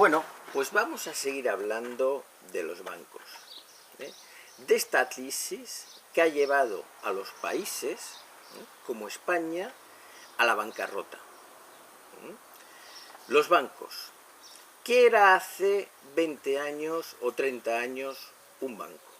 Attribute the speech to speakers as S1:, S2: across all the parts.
S1: Bueno, pues vamos a seguir hablando de los bancos, de esta crisis que ha llevado a los países, como España, a la bancarrota. Los bancos. ¿Qué era hace 20 años o 30 años un banco?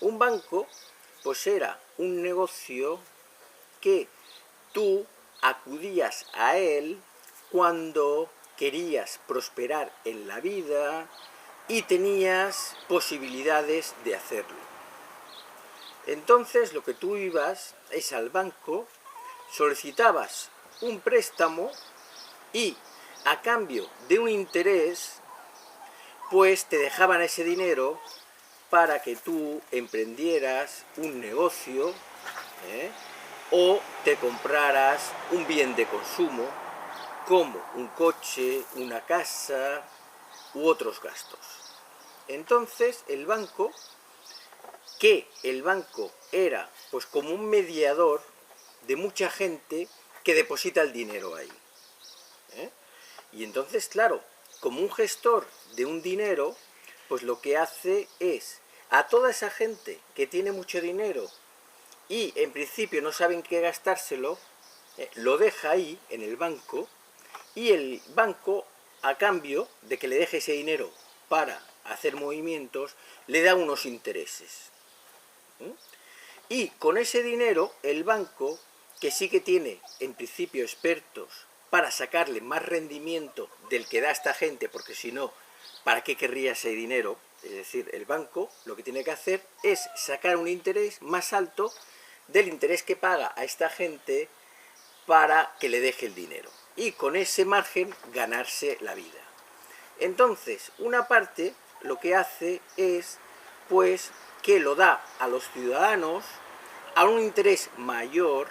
S1: Un banco, pues era un negocio que tú acudías a él cuando querías prosperar en la vida y tenías posibilidades de hacerlo. Entonces lo que tú ibas es al banco, solicitabas un préstamo y a cambio de un interés, pues te dejaban ese dinero para que tú emprendieras un negocio, o te compraras un bien de consumo, como un coche, una casa u otros gastos. Entonces el banco era pues como un mediador de mucha gente que deposita el dinero ahí. Y entonces, claro, como un gestor de un dinero, pues lo que hace es a toda esa gente que tiene mucho dinero y en principio no saben qué gastárselo, lo deja ahí en el banco, y el banco, a cambio de que le deje ese dinero para hacer movimientos, le da unos intereses. Y con ese dinero el banco, que sí que tiene en principio expertos para sacarle más rendimiento del que da esta gente, porque si no, ¿para qué querría ese dinero? Es decir, el banco lo que tiene que hacer es sacar un interés más alto del interés que paga a esta gente para que le deje el dinero. Y con ese margen ganarse la vida. Entonces, una parte lo que hace es, pues, que lo da a los ciudadanos a un interés mayor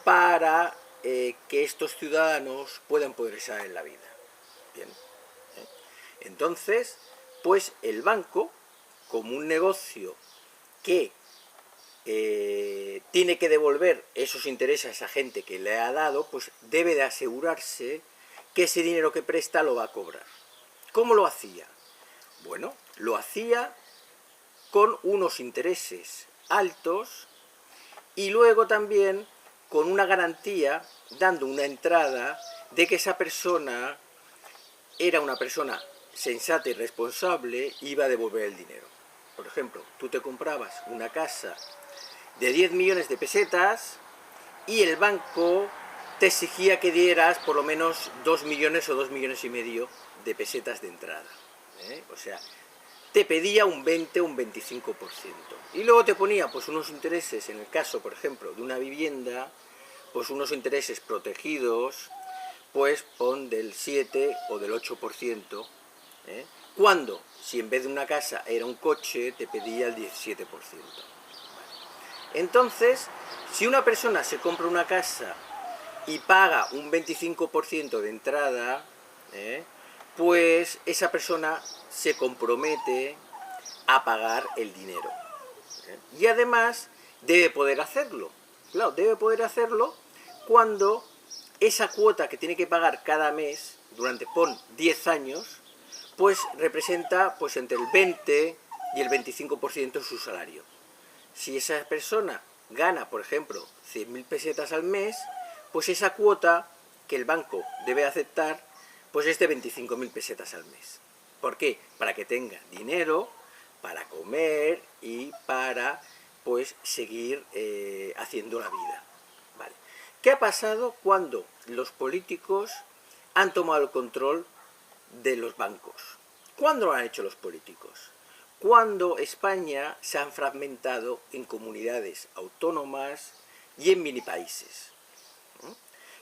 S1: para que estos ciudadanos puedan progresar en la vida. Bien. Entonces, pues el banco, como un negocio que tiene que devolver esos intereses a esa gente que le ha dado, pues debe de asegurarse que ese dinero que presta lo va a cobrar. ¿Cómo lo hacía? Bueno, lo hacía con unos intereses altos y luego también con una garantía, dando una entrada de que esa persona era una persona sensata y responsable y iba a devolver el dinero. Por ejemplo, tú te comprabas una casa de 10 millones de pesetas y el banco te exigía que dieras por lo menos 2 millones o 2 millones y medio de pesetas de entrada. O sea, te pedía un 20 o un 25%. Y luego te ponía pues unos intereses, en el caso, por ejemplo, de una vivienda, pues unos intereses protegidos, pues pon del 7 o del 8%, cuando, si en vez de una casa era un coche, te pedía el 17%. Entonces, si una persona se compra una casa y paga un 25% de entrada, pues esa persona se compromete a pagar el dinero. Y además debe poder hacerlo. Claro, debe poder hacerlo cuando esa cuota que tiene que pagar cada mes, durante, pon, 10 años, pues representa pues entre el 20 y el 25% de su salario. Si esa persona gana, por ejemplo, 100.000 pesetas al mes, pues esa cuota que el banco debe aceptar, pues es de 25.000 pesetas al mes. ¿Por qué? Para que tenga dinero para comer y para, pues, seguir haciendo la vida. Vale. ¿Qué ha pasado cuando los políticos han tomado el control de los bancos? ¿Cuándo lo han hecho los políticos? Cuando España se han fragmentado en comunidades autónomas y en mini países.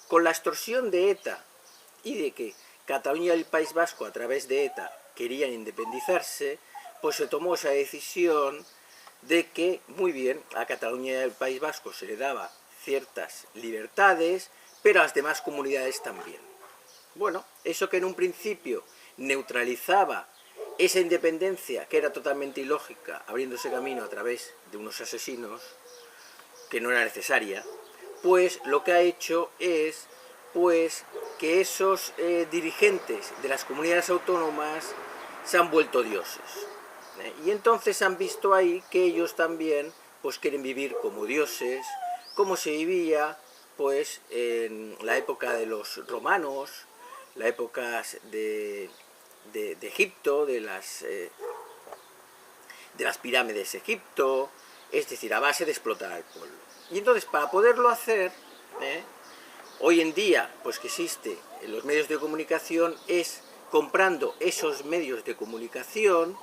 S1: Con la extorsión de ETA y de que Cataluña y el País Vasco a través de ETA querían independizarse, pues se tomó esa decisión de que, muy bien, a Cataluña y al País Vasco se le daba ciertas libertades, pero a las demás comunidades también. Bueno, eso que en un principio neutralizaba esa independencia, que era totalmente ilógica, abriéndose camino a través de unos asesinos, que no era necesaria, pues lo que ha hecho es pues que esos dirigentes de las comunidades autónomas se han vuelto dioses. Y entonces han visto ahí que ellos también pues quieren vivir como dioses, como se vivía pues en la época de los romanos, la época de Egipto, de las pirámides de Egipto, es decir, a base de explotar al pueblo. Y entonces, para poderlo hacer, hoy en día, pues que existe en los medios de comunicación, es comprando esos medios de comunicación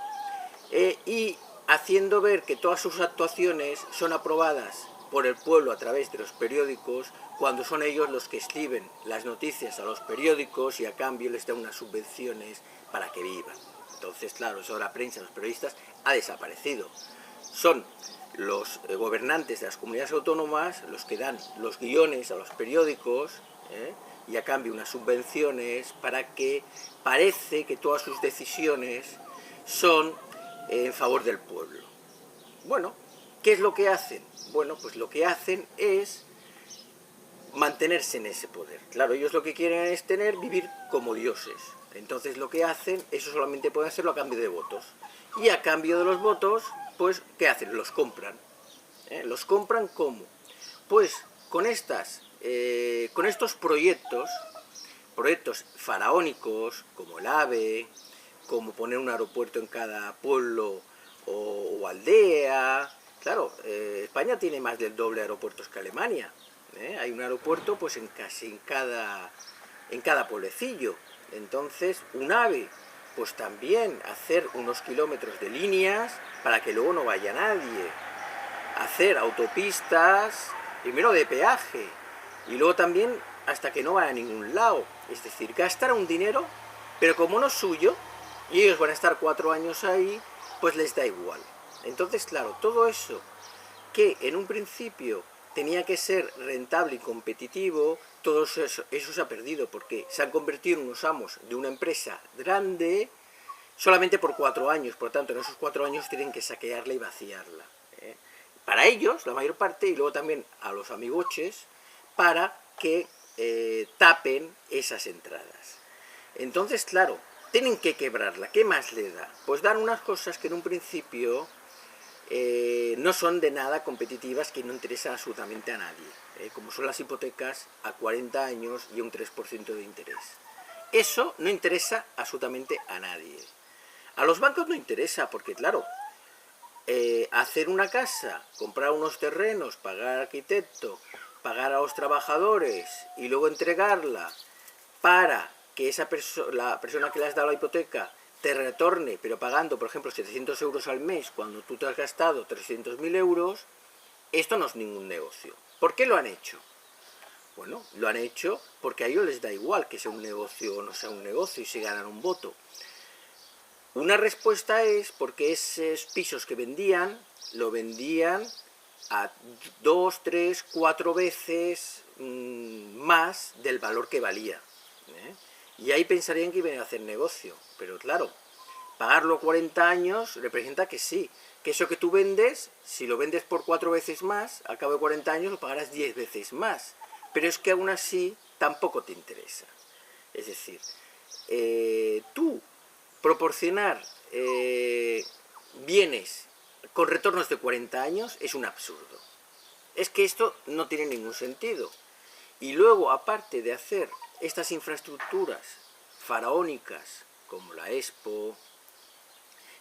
S1: y haciendo ver que todas sus actuaciones son aprobadas por el pueblo a través de los periódicos, cuando son ellos los que escriben las noticias a los periódicos y a cambio les dan unas subvenciones para que vivan. Entonces, claro, eso de la prensa, los periodistas, ha desaparecido. Son los gobernantes de las comunidades autónomas los que dan los guiones a los periódicos y a cambio unas subvenciones para que parece que todas sus decisiones son en favor del pueblo. Bueno, ¿qué es lo que hacen? Bueno, pues lo que hacen es mantenerse en ese poder. Claro, ellos lo que quieren es vivir como dioses. Entonces lo que hacen, eso solamente pueden hacerlo a cambio de votos. Y a cambio de los votos, pues, ¿qué hacen? Los compran. ¿Los compran cómo? Pues con estos proyectos faraónicos, como el AVE, como poner un aeropuerto en cada pueblo o aldea. Claro, España tiene más del doble de aeropuertos que Alemania. Hay un aeropuerto pues casi en cada pueblecillo. Entonces, un AVE, pues también hacer unos kilómetros de líneas para que luego no vaya nadie. Hacer autopistas, primero de peaje, y luego también hasta que no vaya a ningún lado. Es decir, gastar un dinero, pero como no es suyo, y ellos van a estar 4 años ahí, pues les da igual. Entonces, claro, todo eso que en un principio tenía que ser rentable y competitivo, todo eso se ha perdido, porque se han convertido en unos amos de una empresa grande solamente por 4 años. Por tanto, en esos 4 años tienen que saquearla y vaciarla. Para ellos, la mayor parte, y luego también a los amigoches, para que tapen esas entradas. Entonces, claro, tienen que quebrarla. ¿Qué más le da? Pues dan unas cosas que en un principio no son de nada competitivas, que no interesan absolutamente a nadie, como son las hipotecas a 40 años y un 3% de interés. Eso no interesa absolutamente a nadie. A los bancos no interesa, porque claro, hacer una casa, comprar unos terrenos, pagar al arquitecto, pagar a los trabajadores y luego entregarla para que la persona que le has dado la hipoteca te retorne, pero pagando, por ejemplo, 700 euros al mes cuando tú te has gastado 300.000 euros, esto no es ningún negocio. ¿Por qué lo han hecho? Bueno, lo han hecho porque a ellos les da igual que sea un negocio o no sea un negocio y se ganan un voto. Una respuesta es porque esos pisos que vendían, lo vendían a 2, 3, 4 veces más del valor que valía. Y ahí pensarían que iban a hacer negocio, pero claro, pagarlo 40 años representa que sí, que eso que tú vendes, si lo vendes por 4 veces más, al cabo de 40 años lo pagarás 10 veces más, pero es que aún así tampoco te interesa. Es decir, tú proporcionar bienes con retornos de 40 años es un absurdo. Es que esto no tiene ningún sentido. Y luego, aparte de hacer estas infraestructuras faraónicas como la Expo,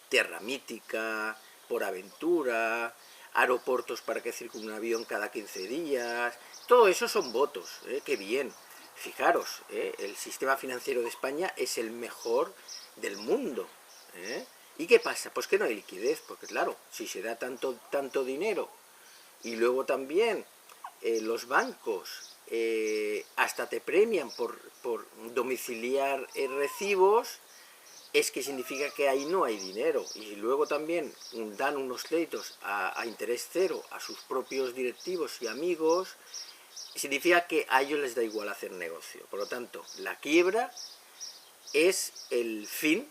S1: Terra Mítica, Por Aventura, aeropuertos para que circule un avión cada 15 días, todo eso son votos, qué bien. Fijaros, el sistema financiero de España es el mejor del mundo. ¿Y qué pasa? Pues que no hay liquidez, porque claro, si se da tanto dinero y luego también los bancos hasta te premian por domiciliar recibos, es que significa que ahí no hay dinero. Y luego también dan unos créditos a interés cero a sus propios directivos y amigos, significa que a ellos les da igual hacer negocio. Por lo tanto, la quiebra es el fin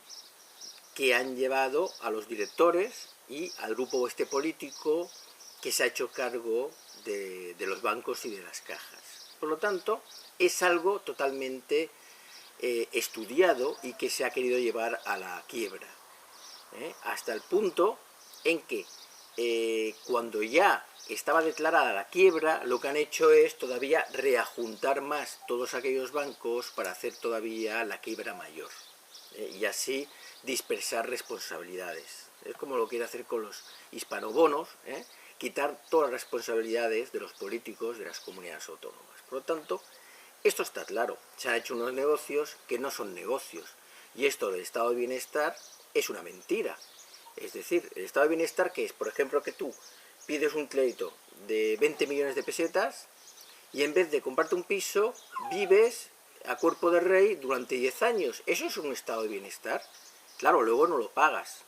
S1: que han llevado a los directores y al grupo político que se ha hecho cargo de los bancos y de las cajas. Por lo tanto, es algo totalmente estudiado y que se ha querido llevar a la quiebra. Hasta el punto en que cuando ya estaba declarada la quiebra, lo que han hecho es todavía reajuntar más todos aquellos bancos para hacer todavía la quiebra mayor, y así dispersar responsabilidades. Es como lo quiere hacer con los hispanobonos, quitar todas las responsabilidades de los políticos de las comunidades autónomas. Por lo tanto, esto está claro, se han hecho unos negocios que no son negocios, y esto del estado de bienestar es una mentira. Es decir, el estado de bienestar, que es, por ejemplo, que tú pides un crédito de 20 millones de pesetas y en vez de comprarte un piso, vives a cuerpo de rey durante 10 años. ¿Eso es un estado de bienestar? Claro, luego no lo pagas.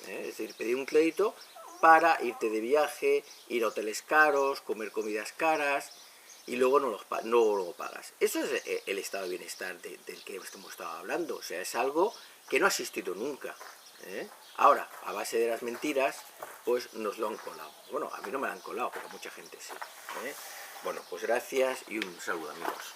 S1: Es decir, pedir un crédito para irte de viaje, ir a hoteles caros, comer comidas caras, y luego no lo pagas. Eso es el estado de bienestar del que hemos estado hablando. O sea, es algo que no ha existido nunca. Ahora, a base de las mentiras, pues nos lo han colado. Bueno, a mí no me lo han colado, pero mucha gente sí. Bueno, pues gracias y un saludo, amigos.